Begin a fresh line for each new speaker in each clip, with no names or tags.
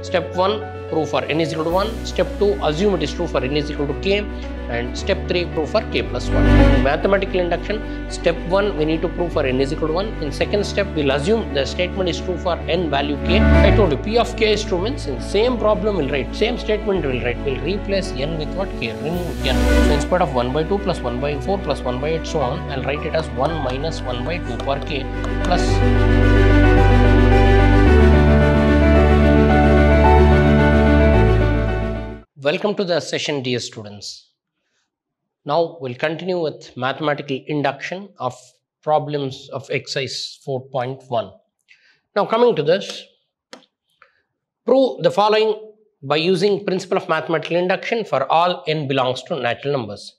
Step 1, prove for n is equal to 1. Step 2, assume it is true for n is equal to k. And step 3, prove for k plus 1. In mathematical induction, step 1, we need to prove for n is equal to 1. In second step, we'll assume the statement is true for n value k. I told you, p of k is true means in same problem we'll write, same statement we'll write. We'll replace n with what? K. Remove n. So instead of 1 by 2 plus 1 by 4 plus 1 by 8 so on, I'll write it as 1 minus 1 by 2 for k plus. Welcome to the session, dear students. Now we'll continue with mathematical induction of problems of exercise 4.1. Now coming to this, prove the following by using principle of mathematical induction for all n belongs to natural numbers.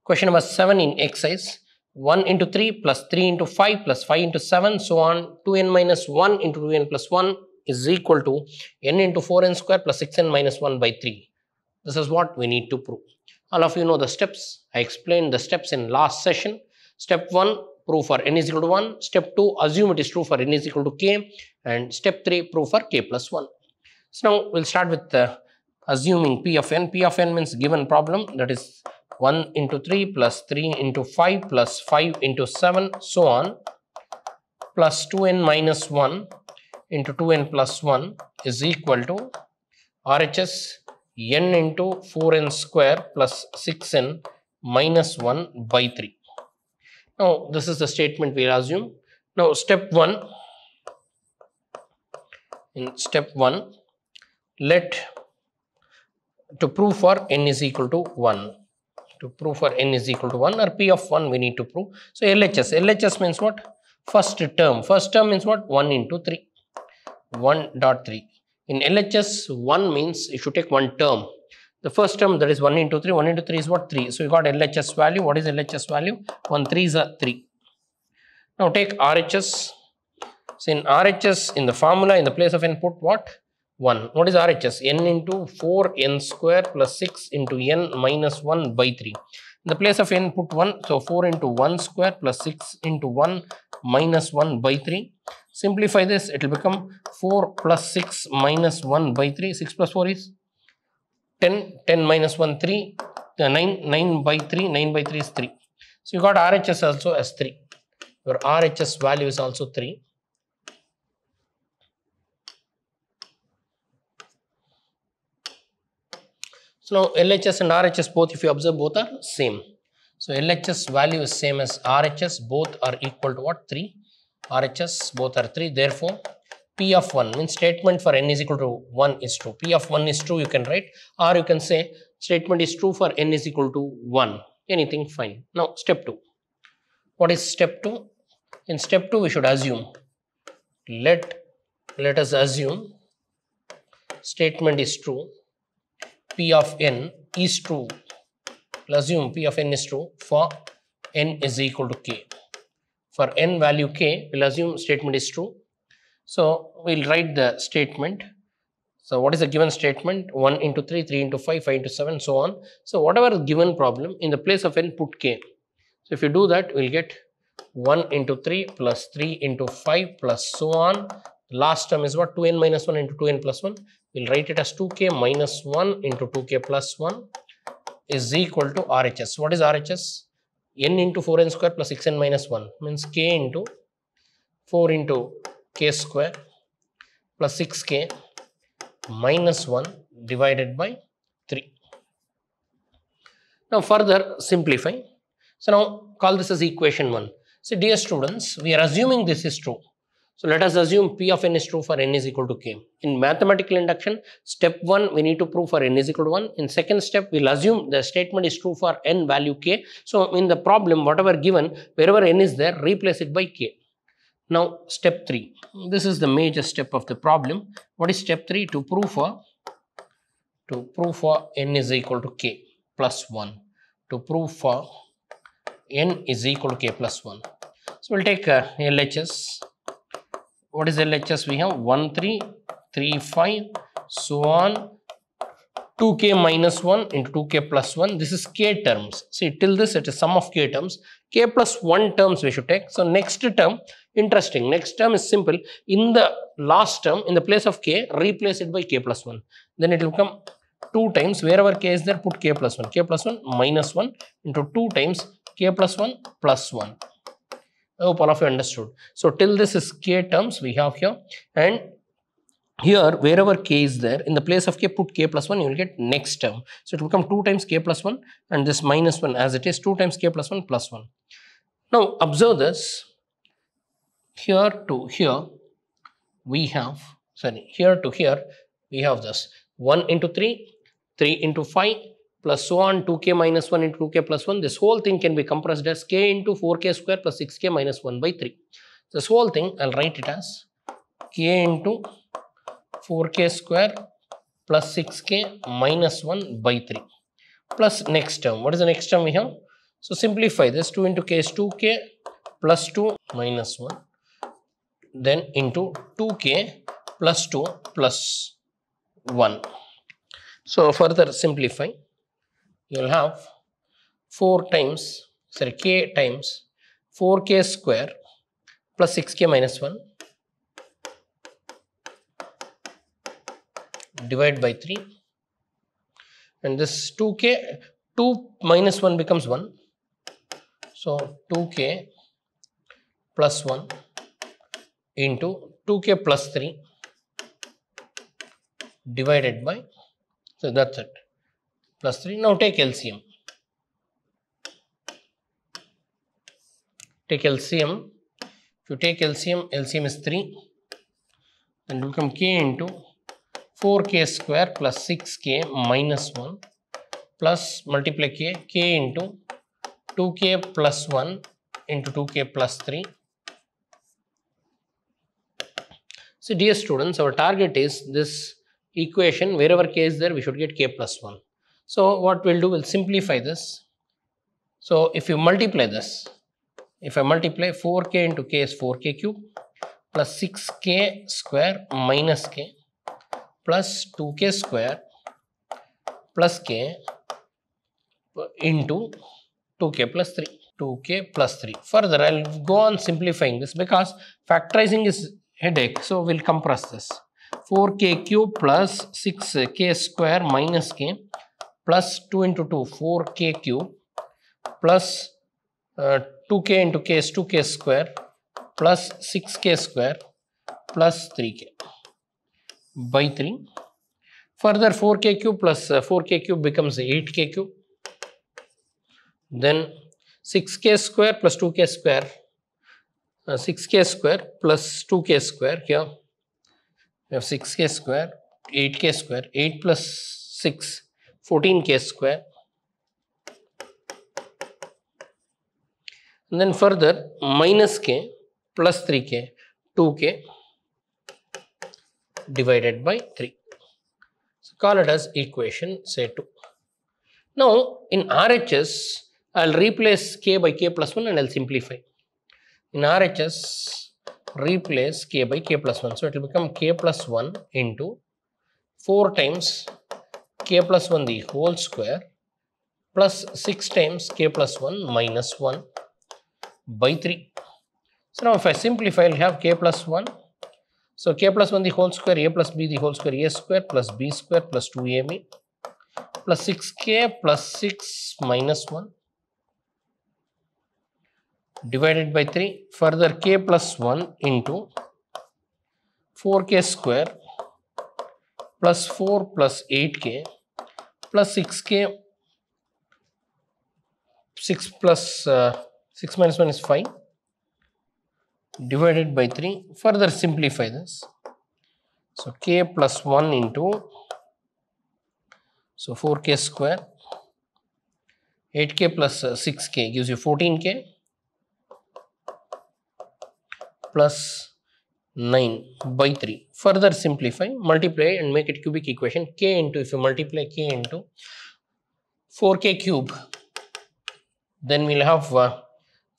Question number 7 in exercise: 1 into 3 plus 3 into 5 plus 5 into 7 so on 2n minus 1 into 2n plus 1 is equal to n into 4n square plus 6n minus 1 by 3. This is what we need to prove. All of you know the steps. I explained the steps in last session. Step 1, prove for n is equal to 1. Step 2, assume it is true for n is equal to k. And step 3, prove for k plus 1. So now we'll start with assuming p of n. P of n means given problem, that is 1 into 3 plus 3 into 5 plus 5 into 7 so on plus 2n minus 1 into 2n plus 1 is equal to RHS n into 4n square plus 6n minus 1 by 3. Now this is the statement we'll assume. Now step 1, in step 1, to prove for n is equal to 1. To prove for n is equal to 1 or p of 1 we need to prove. So LHS. LHS means what? First term. First term means what? 1 into 3. 1.3. In LHS, 1 means you should take one term. The first term, that is 1 into 3. 1 into 3 is what? 3. So you got LHS value. What is LHS value? 1 3 is a 3. Now take RHS. So in RHS, in the formula, in the place of n, put what? 1. What is RHS? n into 4n square plus 6 into n minus 1 by 3. In the place of n, put 1. So 4 into 1 square plus 6 into 1 minus 1 by 3. Simplify this, it will become 4 plus 6 minus 1 by 3. 6 plus 4 is 10. 10 minus 1, 3. 9 by 3. 9 by 3 is 3. So you got RHS also as 3. Your RHS value is also 3. So now LHS and RHS both, if you observe, both are same. So LHS value is same as RHS. Both are equal to what? 3. RHS both are 3. Therefore, P of 1 means statement for n is equal to 1 is true. P of 1 is true, you can write, or you can say statement is true for n is equal to 1. Anything fine. Now step 2. What is step 2? In step 2 we should assume. Let us assume statement is true. P of n is true. We'll assume P of n is true for n is equal to k. For n value k, we'll assume statement is true. So we'll write the statement. So what is the given statement? 1 into 3, 3 into 5, 5 into 7, so on. So whatever given problem, in the place of n, put k. So if you do that, we'll get 1 into 3 plus 3 into 5 plus so on. Last term is what? 2n minus 1 into 2n plus 1. We'll write it as 2k minus 1 into 2k plus 1 is equal to RHS. What is RHS? n into 4n square plus 6n minus 1 means k into 4 into k square plus 6k minus 1 divided by 3. Now further simplify. So now call this as equation 1. So dear students, we are assuming this is true. So let us assume P of n is true for n is equal to k. In mathematical induction, step 1 we need to prove for n is equal to 1. In second step, we'll assume the statement is true for n value k. So in the problem, whatever given, wherever n is there, replace it by k. Now step 3. This is the major step of the problem. What is step 3? To prove for n is equal to k plus 1. To prove for n is equal to k plus 1. So we'll take LHS. What is LHS? We have 1 3 3 5 so on 2k minus 1 into 2k plus 1. This is k terms. See, till this it is sum of k terms. K plus 1 terms we should take. So next term Interesting. Next term is simple. In the last term, in the place of k, replace it by k plus 1. Then it will become 2 times, wherever k is there, put k plus 1. K plus 1 minus 1 into 2 times k plus 1 plus 1. I hope all of you understood. So till this is k terms we have here, and here wherever k is there, in the place of k put k plus 1, you will get next term. So it will become 2 times k plus 1 and this minus 1 as it is 2 times k plus 1 plus 1. Now observe this. Here to here we have, here to here we have this 1 into 3, 3 into 5 plus so on 2k minus 1 into 2k plus 1. This whole thing can be compressed as k into 4k square plus 6k minus 1 by 3. This whole thing I'll write it as k into 4k square plus 6k minus 1 by 3 plus next term. What is the next term we have? So simplify this. 2 into k is 2k plus 2 minus 1, then into 2k plus 2 plus 1. So further simplify, you will have k times 4k square plus 6k minus 1 divide by 3, and this 2k, 2 minus 1 becomes 1. So 2k plus 1 into 2k plus 3 divided by, so that's it, plus 3. Now take LCM. Take LCM. If you take LCM, LCM is 3. Then it will become k into 4k square plus 6k minus 1 plus multiply k into 2k plus 1 into 2k plus 3. So dear students, our target is this equation, wherever k is there, we should get k plus 1. So what we'll do, we'll simplify this. So if you multiply this, if I multiply 4k into k is 4k cube plus 6k square minus k plus 2k square plus k into 2k plus 3. 2k plus 3. Further, I'll go on simplifying this because factorizing is headache. So we'll compress this. 4k cube plus 6k square minus k plus 2 into 2, 4k cube plus 2k into k is 2k square plus 6k square plus 3k by 3. Further 4k cube plus 4k cube becomes 8k cube. Then 6k square plus 2k square, 6k square plus 2k square. Here we have 6k square, 8k square, 8 plus 6, 14k square. And then further minus k plus 3k, 2k divided by 3. So call it as equation say 2. Now in RHS, I'll replace k by k plus 1 and I'll simplify. In RHS, replace k by k plus 1. So it will become k plus 1 into 4 times k plus 1 the whole square plus 6 times k plus 1 minus 1 by 3. So now if I simplify, I'll have k plus 1. So k plus 1 the whole square, a plus b the whole square, a square plus b square plus 2ab plus 6k plus 6 minus 1 divided by 3. Further k plus 1 into 4k square plus 4 plus 8k plus 6k, 6 plus 6 minus 1 is 5 divided by 3. Further simplify this. So k plus 1 into, so 4k square, 8k plus 6k gives you 14k plus 9 by 3. Further simplify, multiply and make it cubic equation. K into, if you multiply k into 4k cube, then we'll have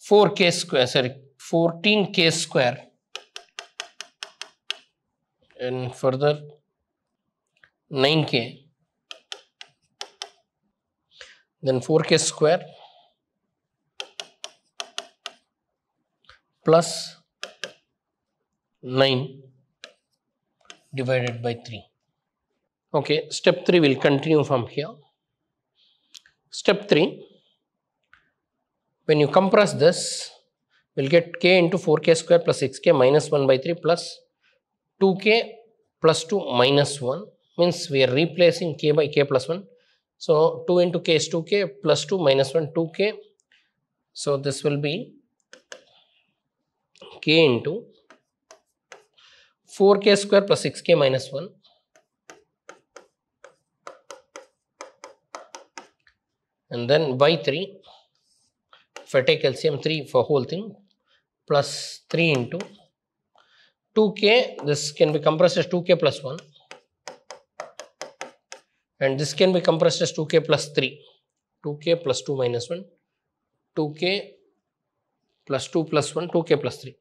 4k square, sorry, 14k square, and further 9k, then 4k square plus 9 divided by 3. Okay, step 3 will continue from here. Step 3, when you compress this, we'll get k into 4k square plus 6k minus 1 by 3 plus 2k plus 2 minus 1, means we are replacing k by k plus 1. So 2 into k is 2k plus 2 minus 1, 2k. So this will be k into 4k square plus 6k minus 1 and then by 3. If I take LCM 3 for whole thing, plus 3 into 2k, this can be compressed as 2k plus 1 and this can be compressed as 2k plus 3, 2k plus 2 minus 1, 2k plus 2 plus 1, 2k plus 3.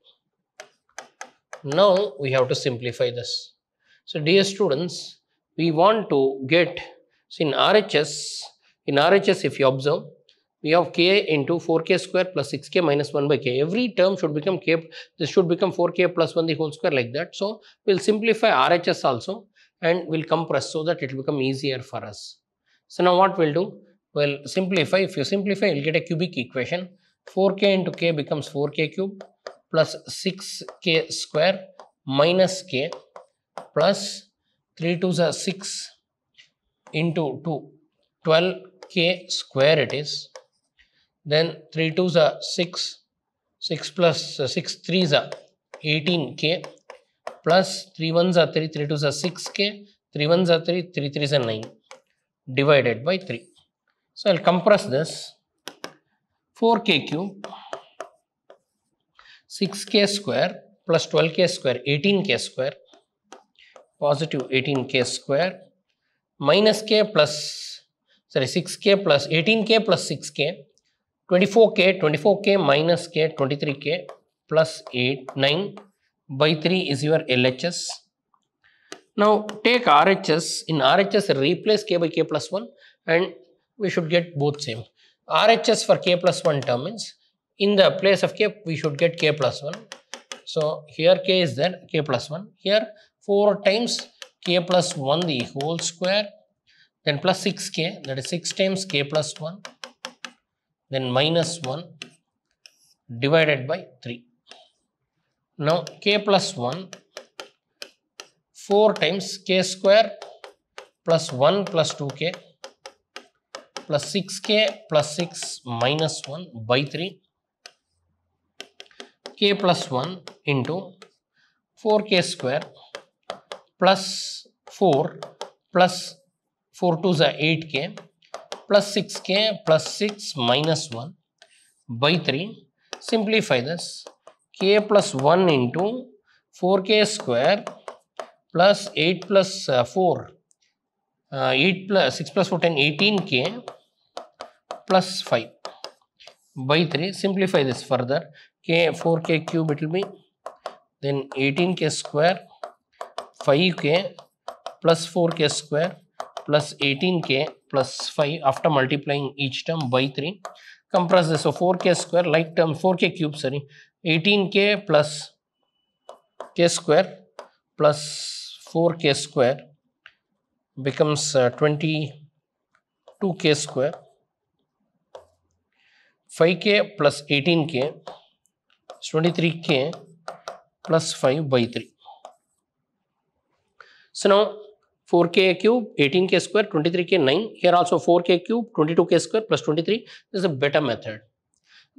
Now we have to simplify this. So dear students, we want to get, so in RHS if you observe, we have k into 4k square plus 6k minus 1 by k. Every term should become k, this should become 4k plus 1 the whole square, like that. So we'll simplify RHS also and we'll compress so that it will become easier for us. So now what we'll do, we'll simplify. If you simplify, you'll get a cubic equation. 4k into k becomes 4k cube plus 6k square minus k plus 3 2s are 6 into 2, 12k square it is. Then 3 2s are 6, 6 plus 6 3s are 18k plus 3 1s are 3, 3 2s are 6k, 3 1s are 3, 3 3s are 9 divided by 3. So I'll compress this. 4k cube, 6k square plus 12k square, 18k square, positive 18k square minus k plus, 6k plus 18k plus 6k, 24k minus k, 23k plus 9 by 3 is your LHS. Now take RHS. In RHS replace k by k plus 1 and we should get both same. RHS for k plus 1 term means in the place of k we should get k plus 1. So here k is there, k plus 1. Here 4 times k plus 1 the whole square, then plus 6k, that is 6 times k plus 1, then minus 1 divided by 3. Now k plus 1, 4 times k square plus 1 plus 2k plus 6k plus 6 minus 1 by 3, k plus 1 into 4k square plus 4 plus 4 2s are 8k plus 6k plus 6 minus 1 by 3. Simplify this. K plus 1 into 4k square plus 8 plus 4, 8 plus 6 plus 4, 10, 18k plus 5 by 3. Simplify this further. K 4k cube it will be, then 18k square, 5k plus 4k square plus 18k plus 5 after multiplying each term by 3. Compress this. So 4k square, like term 4k cube, 18k plus k square plus 4k square becomes 22k square, 5k plus 18k is 23k plus 5 by 3. So now 4k cube, 18k square, 23k, 9. Here also 4k cube, 22k square plus 23. This is a better method.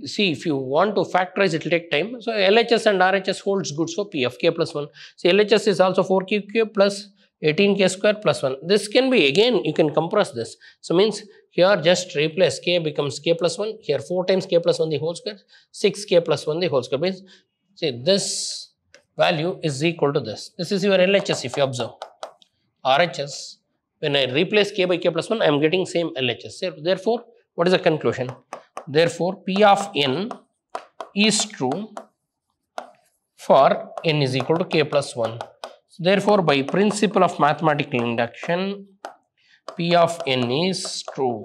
See, if you want to factorize, it will take time. So LHS and RHS holds good for P of k plus 1. See, LHS is also 4k cube plus 18k square plus 1. This can be, again, you can compress this. So means here just replace k becomes k plus 1. Here 4 times k plus 1 the whole square, 6k plus 1 the whole square. Means, see, this value is equal to this. This is your LHS if you observe. RHS, when I replace k by k plus 1, I am getting same LHS. Therefore, what is the conclusion? Therefore, P of n is true for n is equal to k plus 1. Therefore, by principle of mathematical induction, P of n is true.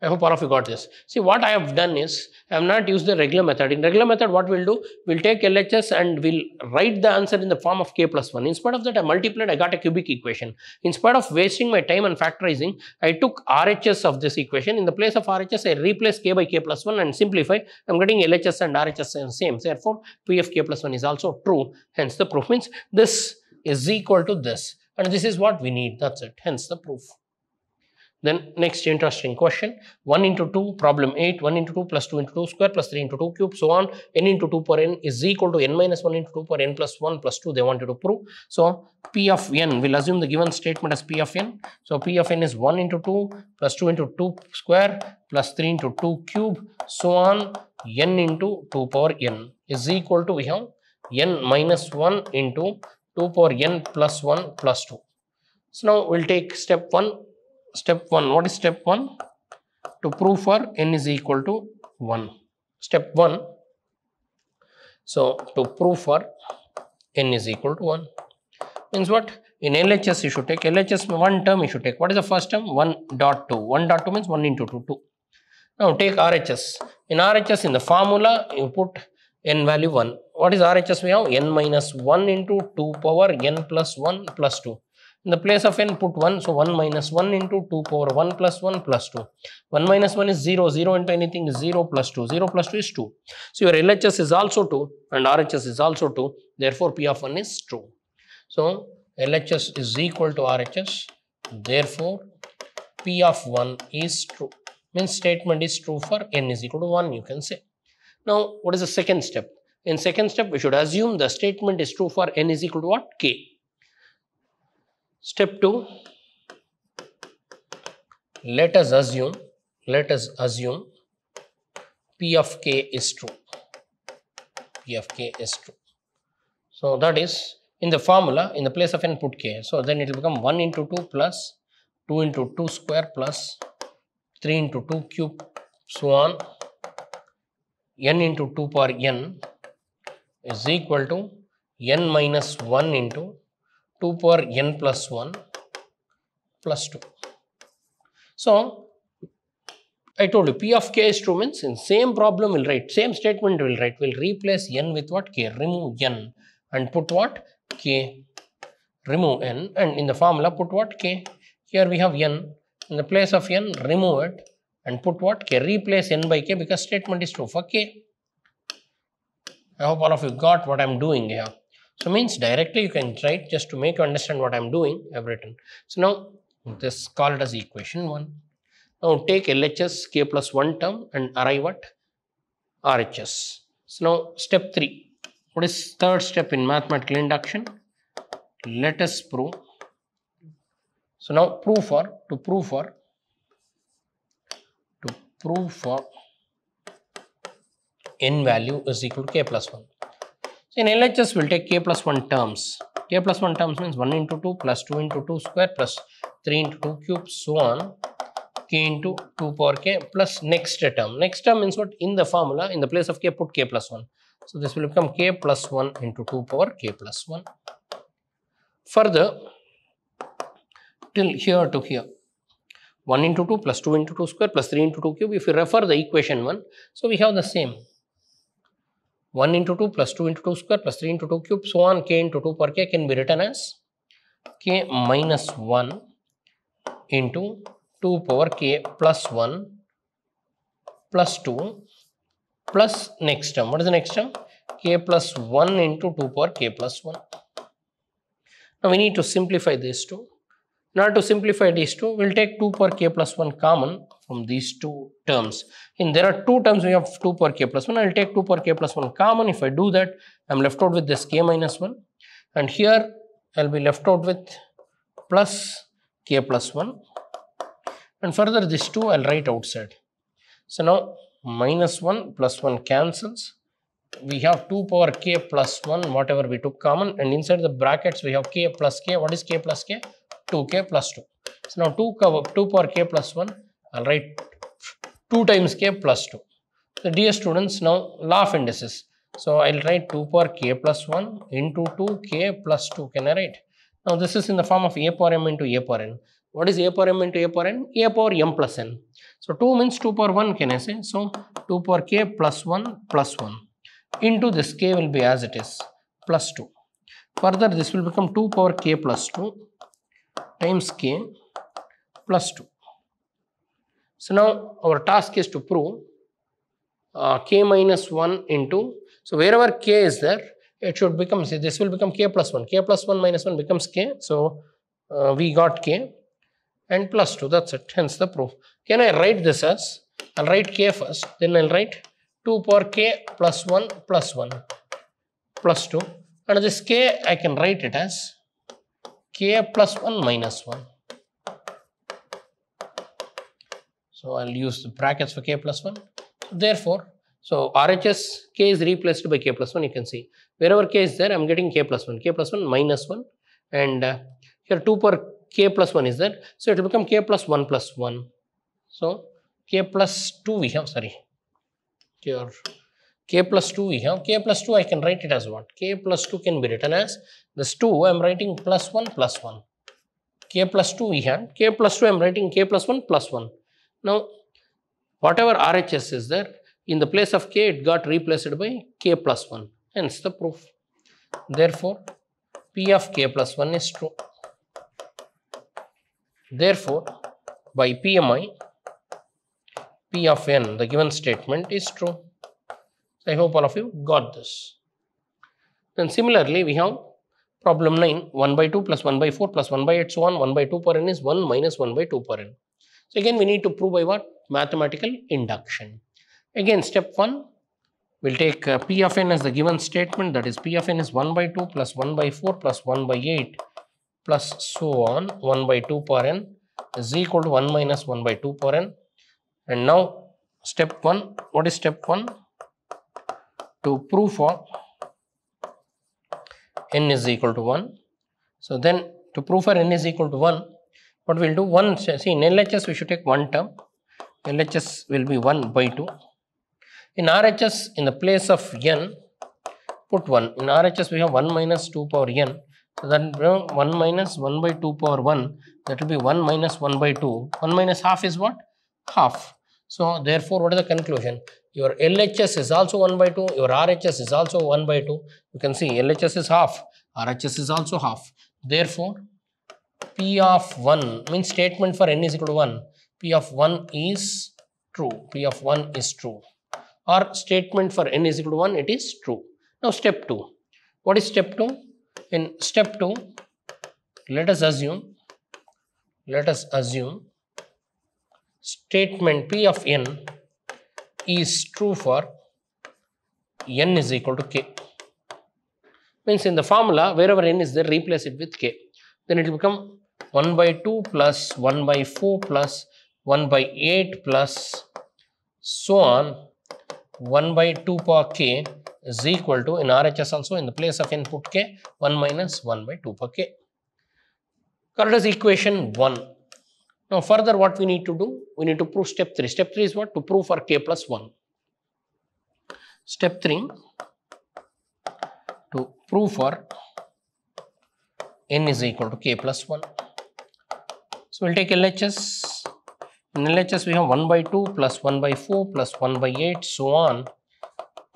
I hope all of you got this. See, what I have done is, I have not used the regular method. In regular method, what we'll do, we'll take LHS and we'll write the answer in the form of k plus 1. Instead of that, I multiplied, I got a cubic equation. Instead of wasting my time and factorizing, I took RHS of this equation. In the place of RHS, I replace k by k plus 1 and simplify. I'm getting LHS and RHS same. Therefore, P of k plus 1 is also true. Hence, the proof means this is equal to this. And this is what we need. That's it. Hence, the proof. Then next interesting question, 1 into 2, problem 8, 1 into 2 plus 2 into 2 square plus 3 into 2 cube, so on, n into 2 per n is equal to n minus 1 into 2 per n plus 1 plus 2 they wanted to prove. So, P of n, we'll assume the given statement as P of n. So, P of n is 1 into 2 plus 2 into 2 square plus 3 into 2 cube, so on, n into 2 power n is equal to, we have n minus 1 into 2 power n plus 1 plus 2. So, now we'll take step 1. Step 1, what is step 1? To prove for n is equal to 1. Step 1, so to prove for n is equal to 1. Means what? In LHS you should take, LHS one term you should take. What is the first term? 1.2. 1.2 means 1 into 2, 2. Now take RHS. In RHS in the formula you put n value 1. What is RHS we have? N minus 1 into 2 power n plus 1 plus 2. In the place of n, put 1. So, 1 minus 1 into 2 power 1 plus 1 plus 2. 1 minus 1 is 0. 0 into anything is 0 plus 2. 0 plus 2 is 2. So, your LHS is also 2 and RHS is also 2. Therefore, P of 1 is true. So, LHS is equal to RHS. Therefore, P of 1 is true. Means statement is true for n is equal to 1, you can say. Now, what is the second step? In second step, we should assume the statement is true for n is equal to what? K. Step 2, let us assume P of k is true. P of k is true. So, that is in the formula, in the place of n put k. So, then it will become 1 into 2 plus 2 into 2 square plus 3 into 2 cube, so on, n into 2 power n is equal to n minus 1 into 2 power n plus 1 plus 2. So, I told you P of k is true means in same problem we'll write, same statement we'll write, we'll replace n with what? K, remove n and put what? K, remove n, and in the formula put what? K. Here we have n, in the place of n remove it and put what? K, replace n by k because statement is true for k. I hope all of you got what I am doing here. So, means directly you can write, just to make you understand what I am doing, I have written. So, now this call it as equation 1. Now, take LHS k plus 1 term and arrive at RHS. So, now step 3. What is third step in mathematical induction? Let us prove. So, now prove for n value is equal to k plus 1. So, in LHS we will take k plus 1 terms. K plus 1 terms means 1 into 2 plus 2 into 2 square plus 3 into 2 cube, so on, k into 2 power k plus next term. Next term means what? In the formula, in the place of k put k plus 1. So, this will become k plus 1 into 2 power k plus 1. Further, till here to here, 1 into 2 plus 2 into 2 square plus 3 into 2 cube. If you refer the equation 1, so we have the same. 1 into 2 plus 2 into 2 square plus 3 into 2 cube, so on, k into 2 per k can be written as k minus 1 into 2 power k plus 1 plus 2 plus next term. What is the next term? K plus 1 into 2 power k plus 1. Now, we need to simplify these two. In order to simplify these two, we will take 2 power k plus 1 common from these two terms. In there are two terms, we have 2 power k plus 1. I will take 2 power k plus 1 common. If I do that, I am left out with this k minus 1. And here, I will be left out with plus k plus 1. And further, this 2 I will write outside. So, now minus 1 plus 1 cancels. We have 2 power k plus 1, whatever we took common. And inside the brackets, we have k plus k. What is k plus k? 2k plus 2. So, now 2 power k plus 1, I will write 2 times k plus 2. So, dear students, now law of indices. So, I will write 2 power k plus 1 into 2k plus 2. Can I write? Now this is in the form of a power m into a power n. What is a power m into a power n? A power m plus n. So 2 means 2 power 1 can I say. So 2 power k plus 1 into this k will be as it is plus 2. Further this will become 2 power k plus 2 times k plus 2. So now our task is to prove k minus 1 into, so wherever k is there, it should become, see, this will become k plus 1. K plus 1 minus 1 becomes k. So we got k and plus 2. That's it. Hence the proof. Can I write this as, I'll write k first, then I'll write 2 power k plus 1 plus 2. And this k I can write it as k plus 1 minus 1. So I'll use the brackets for k plus 1. Therefore, so RHS k is replaced by k plus 1. You can see wherever k is there, I'm getting k plus 1 minus 1, and here 2 power k plus 1 is there. So it will become k plus 1 plus 1. So k plus 2 we have, sorry, here k plus 2 we have. K plus 2 I can write it as what? K plus 2 can be written as this 2 I'm writing plus 1 plus 1. K plus 2 we have. K plus 2 I'm writing k plus 1 plus 1. Now whatever RHS is there, in the place of k it got replaced by k plus 1. Hence the proof. Therefore P of k plus 1 is true. Therefore by PMI, P of n, the given statement is true. I hope all of you got this. Then similarly we have problem 9, 1 by 2 plus 1 by 4 plus 1 by 8 so on, 1 by 2 per n is 1 minus 1 by 2 per n. So again we need to prove by what? Mathematical induction. Again step 1, we'll take P of n as the given statement, that is P of n is 1 by 2 plus 1 by 4 plus 1 by 8 plus so on, 1 by 2 per n is equal to 1 minus 1 by 2 per n. And now step 1, what is step 1? To prove for n is equal to 1. So then to prove for n is equal to 1, what we'll do, 1, see in LHS we should take one term, LHS will be 1 by 2. In RHS, in the place of n, put 1. In RHS we have 1 minus 2 power n. So that 1 minus 1 by 2 power 1, that will be 1 minus 1 by 2. 1 minus half is what? Half. So therefore what is the conclusion? Your LHS is also 1 by 2, your RHS is also 1 by 2. You can see LHS is half, RHS is also half. Therefore P of 1 means statement for n is equal to 1. P of 1 is true. P of 1 is true. Or statement for n is equal to 1, it is true. Now step 2. What is step 2? In step 2, let us assume statement P of n is true for n is equal to k. Means in the formula, wherever n is there, replace it with k. Then it will become 1 by 2 plus 1 by 4 plus 1 by 8 plus so on 1 by 2 power k is equal to, in RHS also in the place of n put k, 1 minus 1 by 2 power k. Correct as equation 1. Now further what we need to do? We need to prove step 3. Step 3 is what? To prove for k plus 1. Step 3, to prove for n is equal to k plus 1. So we'll take LHS. In LHS we have 1 by 2 plus 1 by 4 plus 1 by 8 so on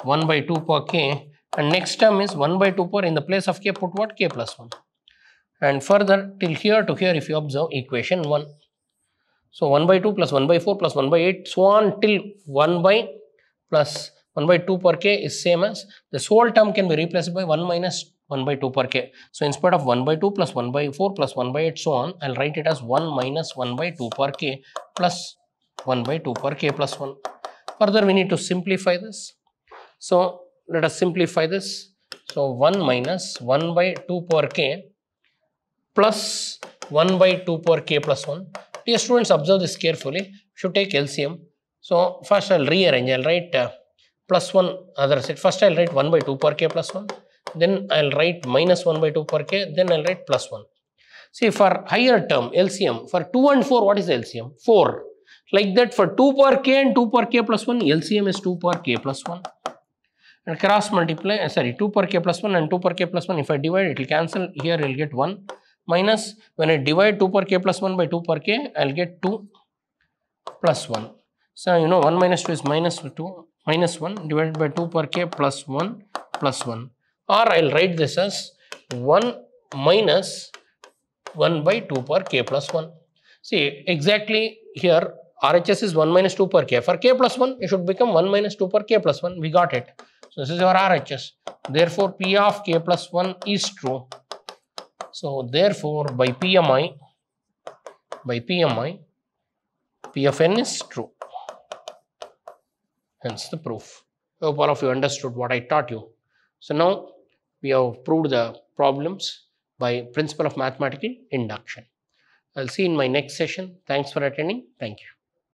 1 by 2 per k, and next term is 1 by 2 per, in the place of k put what? K plus 1. And further till here to here if you observe equation 1. So 1 by 2 plus 1 by 4 plus 1 by 8 so on till 1 by plus 1 by 2 per k is same as, this whole term can be replaced by 1 minus 1 by 2 per k. So instead of 1 by 2 plus 1 by 4 plus 1 by 8 so on, I'll write it as 1 minus 1 by 2 per k plus 1 by 2 per k plus 1. Further we need to simplify this. So let us simplify this. So 1 minus 1 by 2 per k plus 1 by 2 per k plus 1. Dear students, observe this carefully. Should take LCM. So first I'll rearrange. I'll write plus 1 other side. First I'll write 1 by 2 per k plus 1. Then I'll write minus 1 by 2 per k. Then I'll write plus 1. See, for higher term LCM, for 2 and 4, what is LCM? 4. Like that for 2 per k and 2 per k plus 1, LCM is 2 per k plus 1. And cross multiply, 2 per k plus 1 and 2 per k plus 1. If I divide, it will cancel. Here you'll get 1 minus when I divide 2 per k plus 1 by 2 per k, I'll get 2 plus 1. So you know 1 minus 2 is minus 2 minus 1 divided by 2 per k plus 1 plus 1, or I'll write this as 1 minus 1 by 2 per k plus 1. See, exactly here RHS is 1 minus 2 per k. For k plus 1, it should become 1 minus 2 per k plus 1. We got it. So this is your RHS. Therefore, P of k plus 1 is true. So therefore, by PMI, P of n is true. Hence the proof. I hope all of you understood what I taught you. So now we have proved the problems by principle of mathematical induction. I'll see you in my next session. Thanks for attending. Thank you.